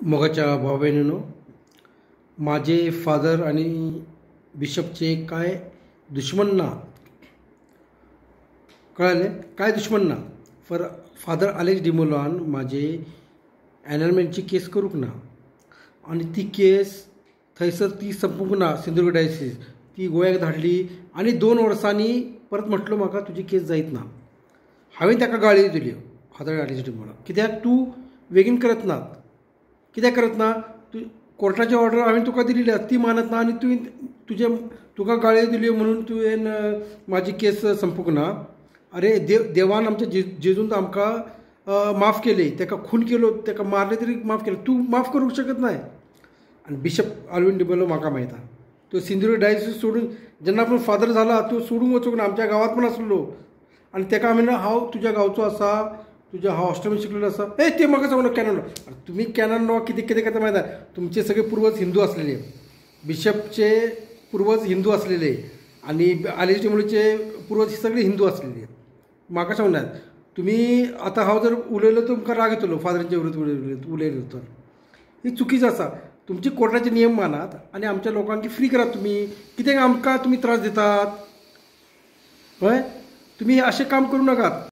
मोगाच्या भाव बहिणींनो, माझे फादर आणि बिशपचे काय दुश्मन ना, कळाले काय दुश्मन ना. फादर अलेक्स डिमोलान माझे ॲनलमेंटची केस करूक ना, आणि ती केस थंयसर ती संपूंक ना. सिंधुदुर्ग डायसिस ती गोंयाक धाडली आणि 2 वर्सांनी परत म्हटलो म्हाका तुजी केस जायत ना. हांवें ताका गाळयो दिल्यो फादर अलेक्स डिमोला. कित्याक तूं बेगीन करत नात, कित्याक करत ना. तू कोर्टाची ऑर्डर हांवें तुका दिल्ली ती मानत ना, आनी तुका गाळयो दिल्यो म्हणून तुवें म्हाजी केस संपूंक ना. अरे देवान आमच्या जेजून आमकां माफ केली, ताका खून केलो, ताका मारले तरी माफ केलं. तूं माफ करूंक शकत नाही. आणि बिशप अल्विन डिमोलो म्हाका माहिती, तो सिंधुदुर्ग डायसिस सोडून जेन्ना आपूण फादर जाला तो सोडूंक वचूंक ना. आमच्या गांवांत पण आसलो, आनी ताका हांवें हांव तुज्या गांवचो आसा, हांव हॉस्टेलांत शिकलेलो आसा. ते म्हाका सांगून कॅनन तुमी कॅनन वा कितें कितें करता माहिती आहे. तुमचे सगळे पूर्वज हिंदू असलेले, बिशपचे पूर्वज हिंदू असलेले आणि अलेक्स डिमोलोचे पूर्वज सगळे हिंदू असलेले. म्हाका सांगून तुम्ही आता हांव जर उलयलो तर तुमकां राग येतलो, फादरांचे विरुद्ध उलयलो तर. ही चुकीचं आसा. तुमचे कोर्टाचे नियम मानात आणि आमच्या लोकांक फ्री करात. तुम्ही कित्याक आमकां तुम्ही त्रास दितात? हय, तुम्ही असे काम करू नकात.